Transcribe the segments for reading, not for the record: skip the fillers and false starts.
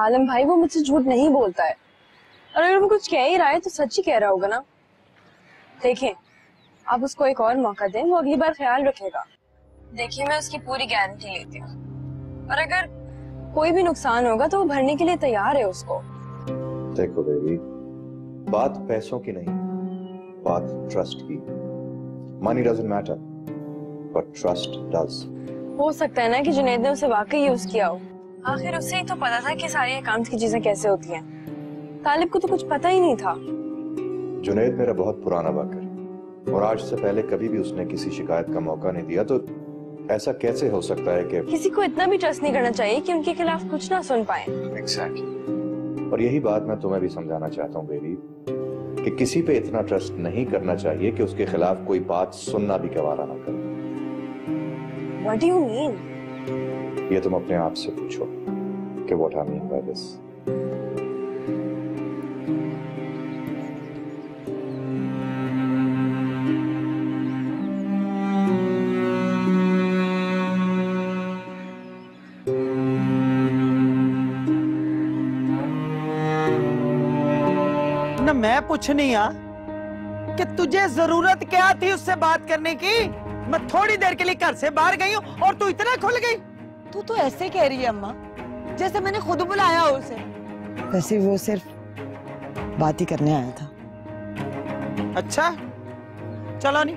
आलम भाई वो मुझसे झूठ नहीं बोलता है, और अगर वो कुछ कह ही रहा है तो सच ही कह रहा होगा ना। देखें, आप उसको एक और मौका दें, वो अगली बार ख्याल रखेगा। देखिए, मैं उसकी पूरी गारंटी लेती हूँ, और अगर कोई भी नुकसान होगा तो वो भरने के लिए तैयार है उसको। देखो बेबी, बात पैसों की नहीं, बात ट्रस्ट की। Money doesn't matter, but trust does. हो सकता है ना कि जुनैद ने उसे वाकई यूज किया हो। आखिर उसे ही तो पता था कि सारी अकाउंट्स की चीजें कैसे होती हैं। तालिब को तो कुछ पता ही नहीं था। जुनैद मेरा बहुत पुराना वाक़िया है, और आज से पहले कभी भी उसने किसी शिकायत का मौका नहीं दिया, तो ऐसा कैसे हो सकता है कि किसी को इतना भी ट्रस्ट नहीं करना चाहिए कि उनके खिलाफ कुछ ना सुन पाए। एग्जैक्टली। और यही बात मैं तुम्हें भी समझाना चाहता हूँ बेबी, कि किसी पे इतना ट्रस्ट नहीं करना चाहिए कि उसके खिलाफ कोई बात सुनना भी गवारा ना करे। What do you mean? ये तुम अपने आप से पूछो कि what I mean by this. ना मैं पूछनी आ कि तुझे जरूरत क्या थी उससे बात करने की। मैं थोड़ी देर के लिए घर से बाहर गई हूँ और तू इतना खुल गई। तू तो ऐसे कह रही है अम्मा जैसे मैंने खुद बुलाया हो उसे। वैसे वो सिर्फ बात ही करने आया था। अच्छा, चलो नहीं,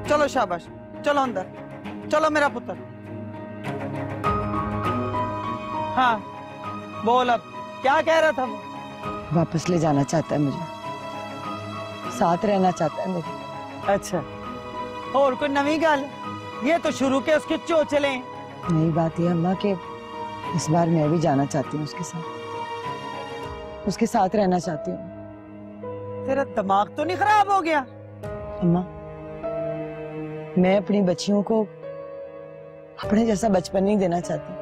चलो शाबाश, चलो अंदर, चलो मेरा पुत्र। हाँ बोल, अब क्या कह रहा था वो? वापस ले जाना चाहता है मुझे, साथ रहना चाहता है मेरे। अच्छा, और कोई नवी गल? ये तो शुरू के उसके चोचले। नई बात ये अम्मा कि इस बार मैं भी जाना चाहती हूँ उसके साथ रहना चाहती हूँ। तेरा दिमाग तो नहीं खराब हो गया? अम्मा, मैं अपनी बच्चियों को अपने जैसा बचपन नहीं देना चाहती।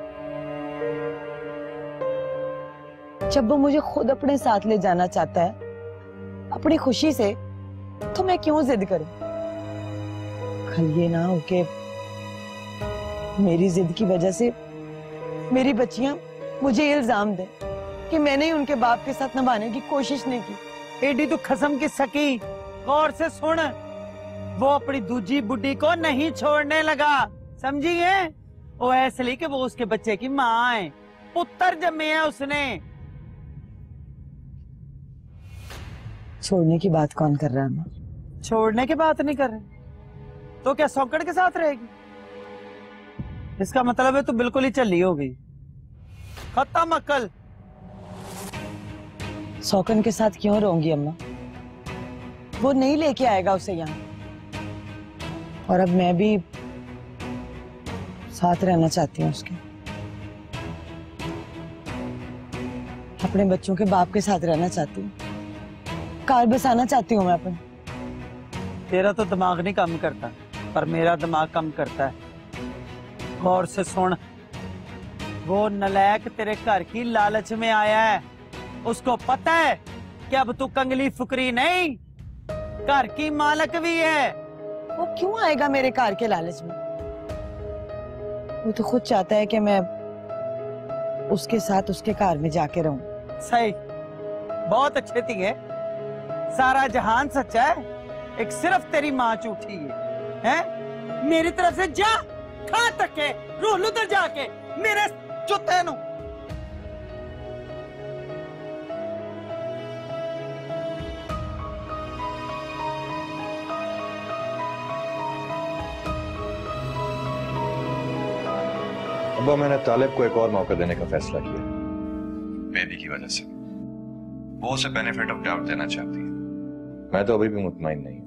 जब वो मुझे खुद अपने साथ ले जाना चाहता है अपनी खुशी से, तो मैं क्यों जिद करूं? कल ये ना हो कि मेरी जिद की वजह से मेरी बच्चियां मुझे इल्जाम दें कि मैंने ही उनके बाप के साथ निभाने की कोशिश नहीं की। एडी तू खसम की सकी, गौर से सुन। वो अपनी दूजी बुड्ढी को नहीं छोड़ने लगा, समझी है? वो इसलिए कि वो उसके बच्चे की माँ है, पुत्र जमे है उसने। छोड़ने की बात कौन कर रहा है माँ? छोड़ने की बात नहीं कर रहे तो क्या सौकड़ के साथ रहेगी? इसका मतलब है तू बिल्कुल ही चली हो गई, खत्म अक्ल। सौकन के साथ क्यों रहूंगी अम्मा? वो नहीं लेके आएगा उसे यहाँ, और अब मैं भी साथ रहना चाहती हूँ उसके। अपने बच्चों के बाप के साथ रहना चाहती हूँ, कार बसाना चाहती हूँ मैं अपने। तेरा तो दिमाग नहीं काम करता, पर मेरा दिमाग काम करता है। गौर से सुन, वो नलायक तेरे घर की लालच में आया है। उसको पता है कि अब तू कंगली फुकरी नहीं, घर की मालक भी है। वो क्यों आएगा मेरे कार के लालच में? वो तो खुद चाहता है कि मैं उसके साथ उसके कार में जाके रहूं। सही, बहुत अच्छे थी है। सारा जहान सच्चा है, एक सिर्फ तेरी माँ झूठी है। मेरी तरफ से जा, खा तके रोल उधर जाके मेरे चुते नु। अब्बा, मैंने तालिब को एक और मौका देने का फैसला किया, बेबी की वजह से। वो उसे बेनिफिट ऑफ डाउट देना चाहती है। मैं तो अभी भी मुतमईन नहीं हूं।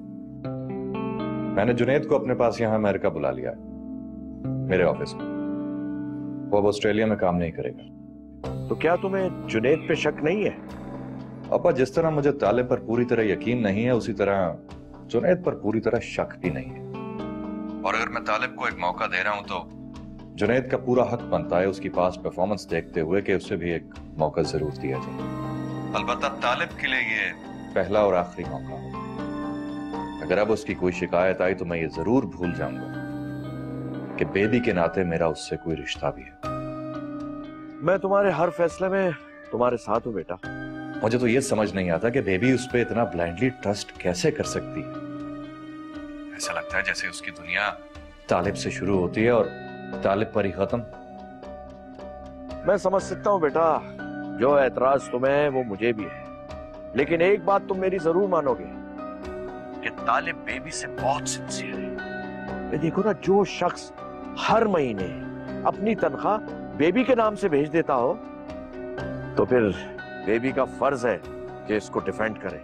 मैंने जुनैद को अपने पास यहाँ अमेरिका बुला लिया है, मेरे ऑफिस में। वो अब ऑस्ट्रेलिया में काम नहीं करेगा। तो क्या तुम्हें जुनैद पे शक नहीं है? अब्बा, जिस तरह मुझे तालिब पर पूरी तरह यकीन नहीं है, उसी तरह जुनैद पर पूरी तरह शक भी नहीं है। और अगर मैं तालिब को एक मौका दे रहा हूं तो जुनैद का पूरा हक बनता है उसकी पास परफॉर्मेंस देखते हुए कि उसे भी एक मौका जरूर दिया जाए। अलबत्ता तालिब के लिए ये पहला और आखिरी मौका है। अगर अब उसकी कोई शिकायत आई तो मैं ये जरूर भूल जाऊंगा कि बेबी के नाते मेरा उससे कोई रिश्ता भी है। मैं तुम्हारे हर फैसले में तुम्हारे साथ हूँ बेटा। मुझे तो ये समझ नहीं आता कि बेबी उस पर इतना ब्लाइंडली ट्रस्ट कैसे कर सकती है। ऐसा लगता है जैसे उसकी दुनिया तालिब से शुरू होती है और तालिब पर ही खत्म। मैं समझ सकता हूँ बेटा, जो एतराज तुम्हें है वो मुझे भी है, लेकिन एक बात तुम मेरी जरूर मानोगे कि तालिब बेबी से बहुत सिंसियर है। ये देखो ना, जो शख्स हर महीने अपनी तनख्वाह बेबी के नाम से भेज देता हो तो फिर बेबी का फर्ज है कि इसको डिफेंड करे।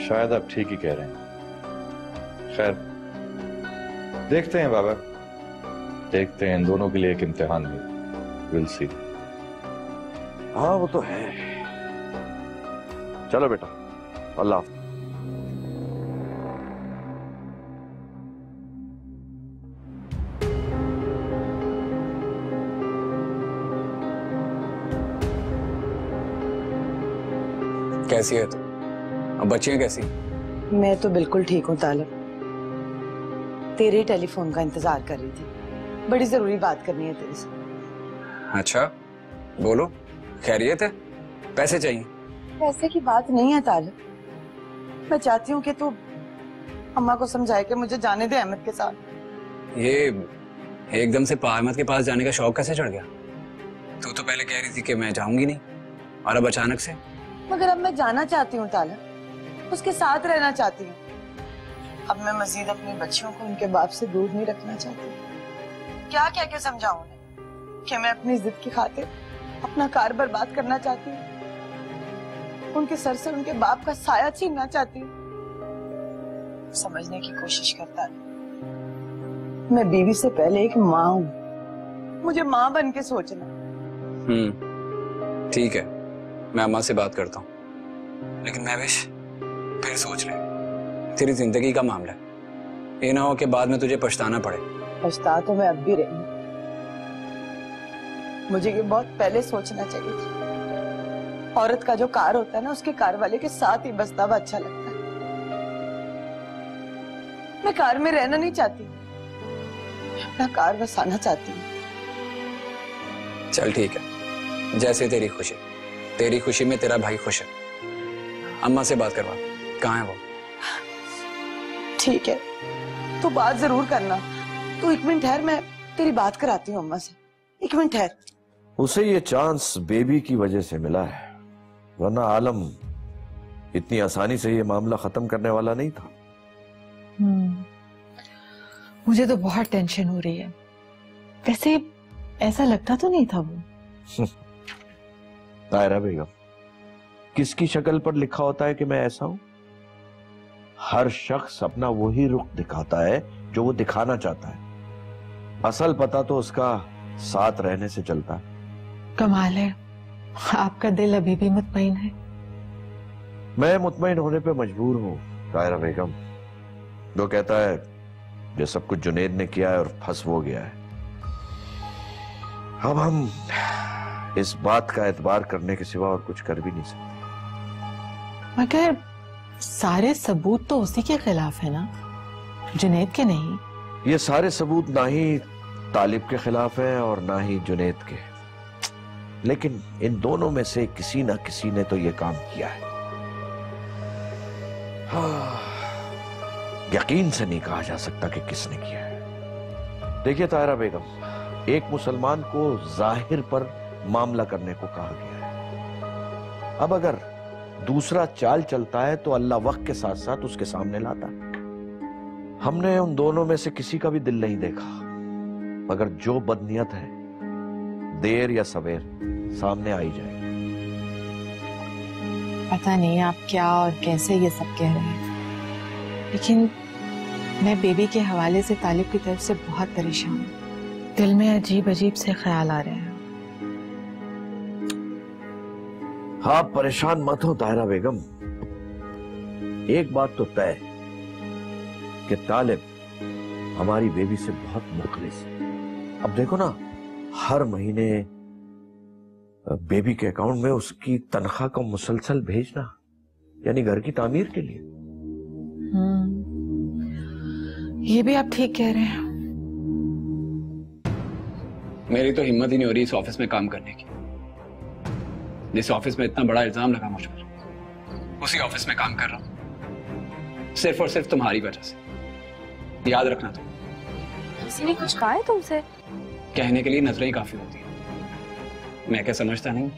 शायद आप ठीक ही कह रहे हैं। खैर देखते हैं बाबा, देखते हैं। इन दोनों के लिए एक इम्तिहान भी। Will see. हाँ वो तो है। चलो बेटा, अल्लाह हाफ़िज़। कैसी है तू? अब बच्चियां कैसी? मैं तो बिल्कुल ठीक हूँ तालिब। तेरे टेलीफोन का इंतजार कर रही थी, बड़ी जरूरी बात करनी है तेरे से। अच्छा बोलो, खैरियत है? पैसे चाहिए? पैसे की बात नहीं है तालिब, मैं चाहती हूँ कि तू अम्मा को समझाए कि मुझे जाने दे अहमद के साथ। ये एकदम से अहमद के पास जाने का शौक कैसे चढ़ गया? तू तो पहले कह रही थी कि मैं जाऊंगी नहीं, और अब अचानक से? मगर अब मैं जाना चाहती हूँ तालिब, उसके साथ रहना चाहती हूँ। अब मैं मजीद अपनी बच्चियों को उनके बाप से दूर नहीं रखना चाहती। क्या कह के समझाऊं उन्हें कि मैं अपनी जिद की खातिर अपना कार बर्बाद करना चाहती हूँ, उनके सर से उनके बाप का साया छीनना चाहती हूँ। समझने की कोशिश करता है, मैं बीवी से पहले एक माँ हूँ, मुझे माँ बन के सोचना। ठीक है, मैं अम्मा से बात करता हूँ, लेकिन महविश फिर सोच रहे, तेरी जिंदगी का मामला है, ये ना हो कि बाद में तुझे पछताना पड़े। पछता तो मैं अब भी रही हूँ, मुझे ये बहुत पहले सोचना चाहिए था। औरत का जो कार होता है ना, उसके कार वाले के साथ ही बसता हुआ अच्छा लगता है। मैं कार में रहना नहीं चाहती, अपना कार बसाना चाहती हूँ। चल ठीक है, जैसे तेरी खुशी। तेरी खुशी में तेरा भाई खुश है। अम्मा से बात करवा, कहाँ है वो? ठीक है, तू बात जरूर करना। तू एक मिनट ठहर, मैं तेरी बात कराती हूँ अम्मा से। एक मिनट ठहर। उसे ये चांस बेबी की वजह से मिला है, वरना आलम इतनी आसानी से ये मामला खत्म करने वाला नहीं था। मुझे तो बहुत टेंशन हो रही है। वैसे ऐसा लगता तो नहीं था वो। तायरा बेगम, किसकी शक्ल पर लिखा होता है कि मैं ऐसा हूं? हर शख्स अपना वही रुख दिखाता है जो वो दिखाना चाहता है। असल पता तो उसका साथ रहने से चलता है। कमाल है, आपका दिल अभी भी मुतमईन है। मैं मुतमईन होने पे मजबूर हूँ तायरा बेगम। वो कहता है ये सब कुछ जुनेद ने किया है और फंस वो गया है। अब हम इस बात का एतबार करने के सिवा और कुछ कर भी नहीं सकते। मगर सारे सबूत तो उसी के खिलाफ है ना, जुनेद के नहीं। ये सारे सबूत ना ही तालिब के खिलाफ हैं और ना ही जुनेद के, लेकिन इन दोनों में से किसी ना किसी ने तो ये काम किया है। यकीन से नहीं कहा जा सकता कि किसने किया है। देखिए तायरा बेगम, एक मुसलमान को जाहिर पर मामला करने को कहा गया है। अब अगर दूसरा चाल चलता है तो अल्लाह वक्त के साथ साथ उसके सामने लाता है। हमने उन दोनों में से किसी का भी दिल नहीं देखा, मगर जो बदनियत है देर या सवेर सामने आ ही जाएगी। पता नहीं आप क्या और कैसे ये सब कह रहे हैं, लेकिन मैं बेबी के हवाले से तालिब की तरफ से बहुत परेशान हूँ। दिल में अजीब अजीब से ख्याल आ रहे हैं। हाँ, परेशान मत हो ताहिरा बेगम। एक बात तो तय कि तालिब हमारी बेबी से बहुत मुखलिस है। अब देखो ना, हर महीने बेबी के अकाउंट में उसकी तनख्वाह का मुसलसल भेजना, यानी घर की तामीर के लिए। ये भी आप ठीक कह रहे हैं। मेरी तो हिम्मत ही नहीं हो रही इस ऑफिस में काम करने की। जिस ऑफिस में इतना बड़ा इल्जाम लगा मुझ पर, उसी ऑफिस में काम कर रहा हूं, सिर्फ और सिर्फ तुम्हारी वजह से। याद रखना तुम। किसी ने कुछ कहा है तुमसे? कहने के लिए नजरें ही काफी होती है। मैं क्या समझता नहीं?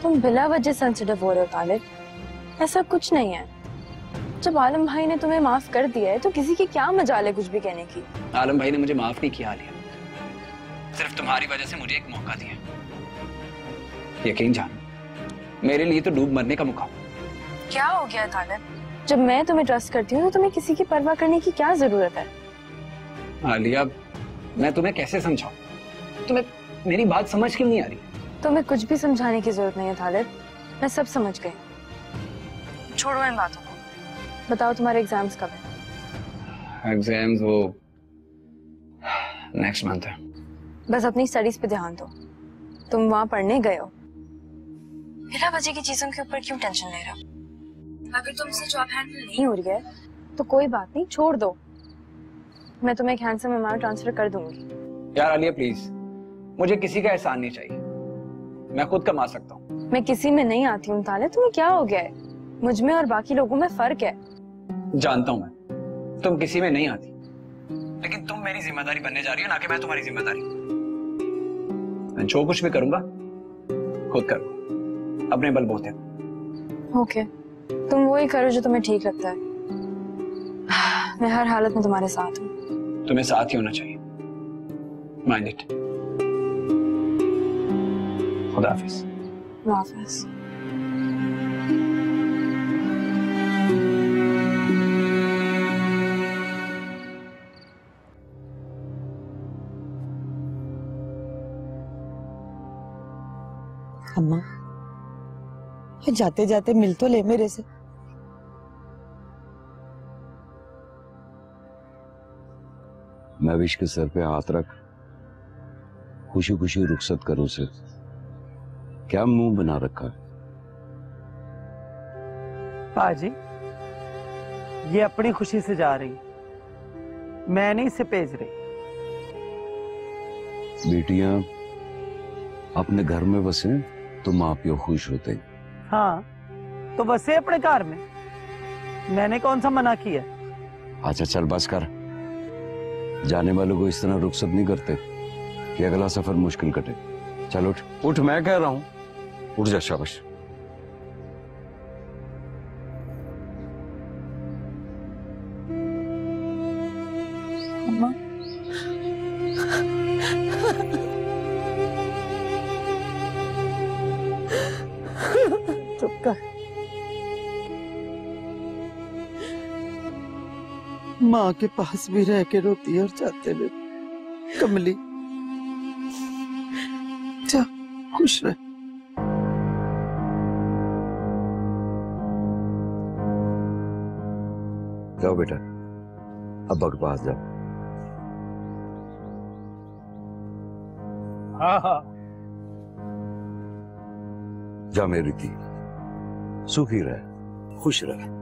तुम बिला वजह सेंसिटिव हो रहे हो तालिब। ऐसा कुछ नहीं है। जब आलम भाई ने तुम्हें माफ कर दिया है तो किसी की क्या मजाल है कुछ भी कहने की। आलम भाई ने मुझे माफ नहीं किया आलिया, सिर्फ तुम्हारी वजह से मुझे एक मौका दिया। यकीन जानो, मेरे लिए तो डूब मरने का मौका। क्या हो गया तालिब? जब मैं तुम्हें ट्रस्ट करती हूँ तो तुम्हें किसी की परवाह करने की क्या जरूरत है? आलिया, मैं तुम्हें कैसे समझाऊं? तुम्हें मेरी बात समझ क्यों नहीं आ रही? तुम्हें कुछ भी समझाने की जरूरत नहीं है तालिब, मैं सब समझ गई। छोड़ो इन बातों को। बताओ तुम्हारे एग्जाम्स कब है? एग्जाम्स वो नेक्स्ट मंथ है। बस अपनी स्टडीज पे ध्यान दो। तुम वहां पढ़ने गए हो, बिना वजह की चीजों के ऊपर क्यों टेंशन ले रहे हो? अगर तुमसे जॉब हैंडल नहीं हो रही है तो कोई बात नहीं, छोड़ दो। मैं तुम्हें एक हैंडसम अमाउंट ट्रांसफर कर दूंगी। यार आलिया प्लीज, मुझे किसी का एहसान नहीं चाहिए, मैं खुद कमा सकता हूँ। मैं किसी में नहीं आती हूँ ताले, तुम्हें क्या हो गया है? मुझ में और बाकी लोगों में फर्क है। जानता हूँ मैं, तुम किसी में नहीं आती, लेकिन तुम मेरी जिम्मेदारी बनने जा रही हो, ना कि मैं तुम्हारी जिम्मेदारी। मैं जो कुछ भी करूंगा खुद करूंगा, अपने बलबूते। ओके, तुम वही करो जो तुम्हें ठीक लगता है। मैं हर हालत में तुम्हारे साथ हूँ। तुम्हें साथ ही होना चाहिए। Mind it. खुदा हाफिज। खुदा हाफिज। अम्मा, जाते जाते मिल तो ले मेरे से। महविश के सर पे हाथ रख खुशी खुशी रुखसत करो उसे। क्या मुंह बना रखा है? पाजी, ये अपनी खुशी से जा रही, मैं नहीं इसे भेज रही। बेटियां अपने घर में बसे तो माँ प्यो खुश होते। हाँ, तो बसे अपने घर में, मैंने कौन सा मना किया? अच्छा चल बस कर। जाने वालों को इस तरह रुखसत नहीं करते कि अगला सफर मुश्किल कटे। चल उठ उठ, मैं कह रहा हूं, उठ जा। शाबाश। अम्मा, चुप कर। माँ के पास भी रह के रोती और जाते हुए कमली। जा, खुश रह। जाओ बेटा, अब्बा के पास जाओ। हाँ हाँ, जा मेरी थी, सुखी रह, खुश रह।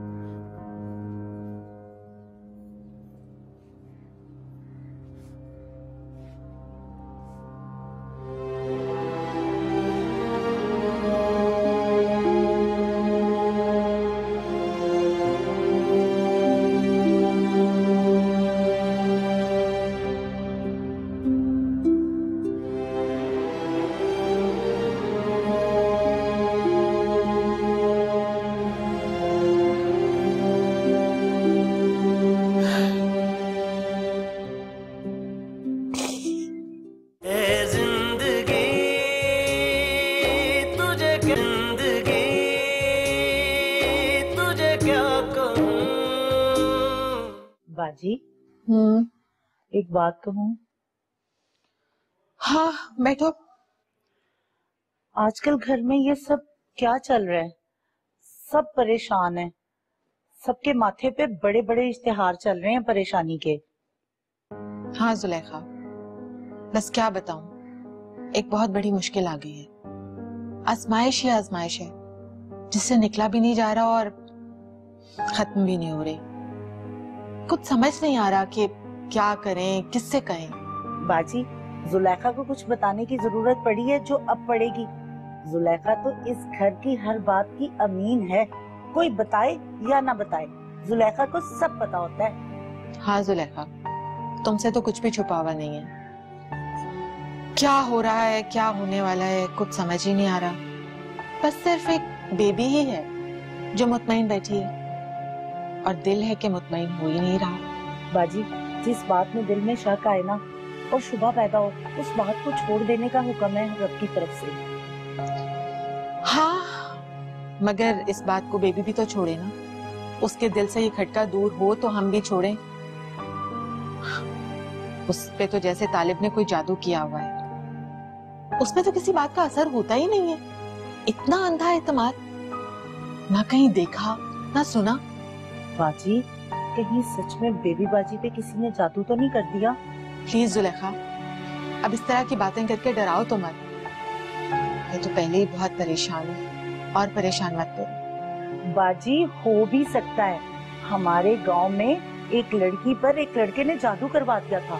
बाजी, एक बात कहूँ? हाँ बैठो। आजकल घर में ये सब क्या चल रहा है? सब परेशान हैं। सबके माथे पे बड़े बड़े इश्तिहार चल रहे हैं परेशानी के। हाँ जुलेखा, बस क्या बताऊं, एक बहुत बड़ी मुश्किल आ गई है। आजमाइश ही आजमाइश है, जिससे निकला भी नहीं जा रहा और खत्म भी नहीं हो रही। कुछ समझ नहीं आ रहा कि क्या करें, किससे कहें। बाजी, जुलेखा को कुछ बताने की जरूरत पड़ी है जो अब पड़ेगी। जुलेखा तो इस घर की हर बात की अमीन है, कोई बताए या ना बताए जुलेखा को सब पता होता है। हाँ जुलेखा, तुमसे तो कुछ भी छुपा हुआ नहीं है। क्या हो रहा है, क्या होने वाला है, कुछ समझ ही नहीं आ रहा। बस सिर्फ एक बेबी ही है जो मुतमईन बैठी है, और दिल है कि मुतमईन हो ही नहीं रहा। बाजी, जिस बात में दिल में शक आए ना और शुबा पैदा हो, उस बात को छोड़ देने का हुक्म है रब की तरफ से। हाँ, मगर इस बात को बेबी भी तो छोड़े ना। उसके दिल से ये खटका दूर हो तो हम भी छोड़ें। उस पे तो जैसे तालिब ने कोई जादू किया हुआ है। उसमें तो किसी बात का असर होता ही नहीं है। इतना अंधा एतमाद, ना कहीं देखा ना सुना। बाजी, कहीं सच में बेबी बाजी पे किसी ने जादू तो नहीं कर दिया? प्लीज जुलेखा, अब इस तरह की बातें करके डराओ तो मत। मैं तो पहले ही बहुत परेशान हूँ, और परेशान मत करो। बाजी, हो भी सकता है। हमारे गांव में एक लड़की पर एक लड़के ने जादू करवा दिया था।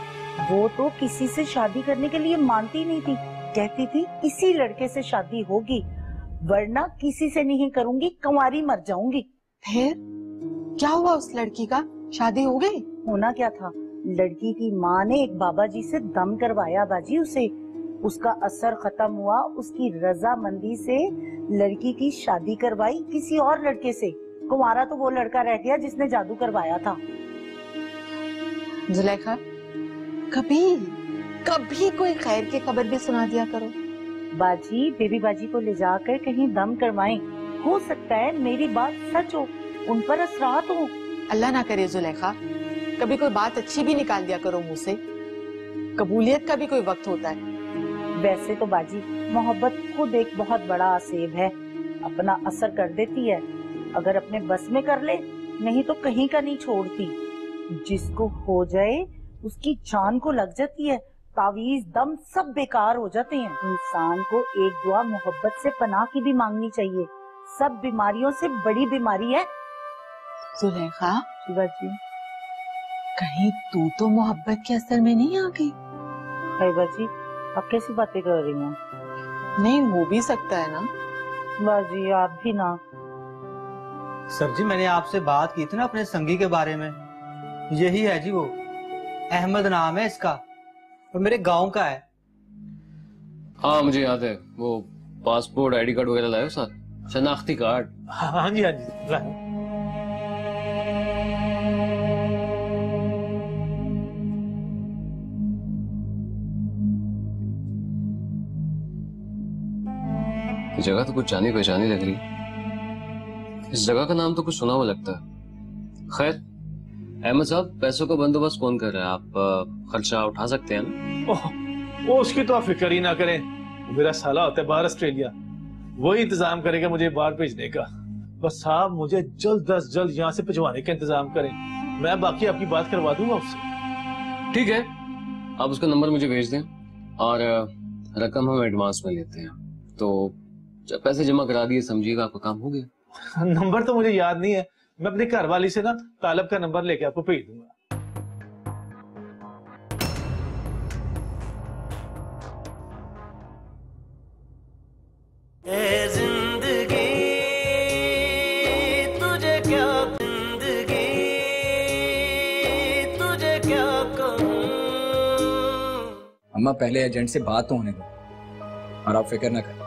वो तो किसी से शादी करने के लिए मानती नहीं थी, कहती थी इसी लड़के से शादी होगी, वरना किसी से नहीं करूंगी, कुंवारी मर जाऊंगी। फिर क्या हुआ उस लड़की का? शादी हो गई? होना क्या था, लड़की की माँ ने एक बाबा जी से दम करवाया बाजी उसे। उसका असर खत्म हुआ, उसकी रजामंदी से लड़की की शादी करवाई किसी और लड़के से। कुंवारा तो वो लड़का रह गया जिसने जादू करवाया था। जुलेखा, कभी कभी कोई खैर की खबर भी सुना दिया करो। बाजी, बेबी बाजी को ले जाकर कहीं दम करवाएं। हो सकता है मेरी बात सच हो, उन पर असरात हो। अल्लाह ना करे जुलेखा, कभी कोई बात अच्छी भी निकाल दिया करो मुंह से। कबूलियत का भी कोई वक्त होता है। वैसे तो बाजी, मोहब्बत खुद एक बहुत बड़ा आसेब है, अपना असर कर देती है। अगर अपने बस में कर ले, नहीं तो कहीं का नहीं छोड़ती। जिसको हो जाए उसकी जान को लग जाती है, तावीज दम सब बेकार हो जाते हैं। इंसान को एक दुआ मोहब्बत से पनाह की भी मांगनी चाहिए। सब बीमारियों से बड़ी बीमारी है। जुलेखा, बाजी, कहीं तू तो मोहब्बत के असर में नहीं आ गई? हाय बाजी, आप कैसी बातें कर रही हैं? नहीं हो भी सकता है ना। बाजी, आप भी ना। सर जी, मैंने आपसे बात की थी ना अपने संगी के बारे में। यही है जी, वो अहमद नाम है इसका, और मेरे गांव का है। हाँ मुझे याद है, वो पासपोर्ट आईडी कार्ड वगैरह लाए साथ, शनाख्ती कार्ड। हाँ जी, हाँ जी। जगह तो कुछ जानी पहचानी लग रही। इस जगह का नाम तो कुछ सुना हुआ लगता है। खैर, अहमद साहब, पैसों का बंदोबस्त कौन कर रहा है? आप खर्चा उठा सकते हैं ना? वो उसकी तो आप फिक्र ही ना करें। मेरा साला होता है बाहर ऑस्ट्रेलिया, वही इंतजाम करेगा मुझे बाहर भेजने का। बस साहब मुझे जल्द अज जल्द यहाँ से भिजवाने का इंतजाम करें, मैं बाकी आपकी बात करवा दूंगा उससे। ठीक है, आप उसका नंबर मुझे भेज दें और रकम हम एडवांस में लेते हैं। तो जब पैसे जमा करा दिए समझिएगा आपका काम हो गया। नंबर तो मुझे याद नहीं है, मैं अपनी घर वाली से ना तालब का नंबर लेके आपको भेज दूंगा। जिंदगी तुझे क्या, जिंदगी तुझे क्या कहूं। अम्मा, पहले एजेंट से बात तो होने दो, और आप फिक्र ना करें,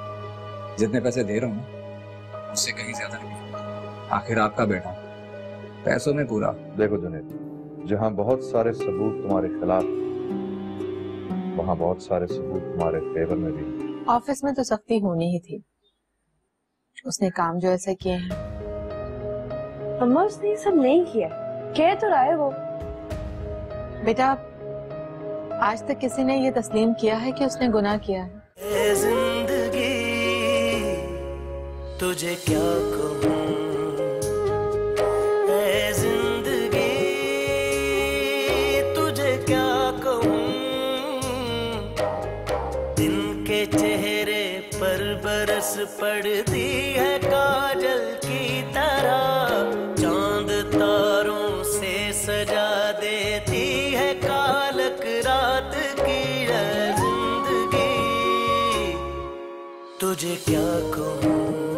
जितने पैसे दे रहा हूँ ना उससे कहीं ज्यादा नहीं। आखिर आपका बेटा, पैसों में पूरा। देखो जुनैद, जहां बहुत सारे सबूत तुम्हारे खिलाफ, वहां बहुत सारे सबूत तुम्हारे फेवर में भी। ऑफिस में तो सख्ती होनी ही थी, उसने काम जो ऐसे किए हैं। अम्मा, उसने ये सब नहीं किया, कह तो रहा है वो। बेटा, आज तक किसी ने ये तस्लीम किया है कि उसने गुनाह किया है? जिंदगी तुझे क्या कहूं, ऐ जिंदगी तुझे क्या कहूं। दिन के चेहरे पर बरस पड़ती है काजल की तरह, चांद तारों से सजा देती है कालक रात की। तुझे क्या कहूँ।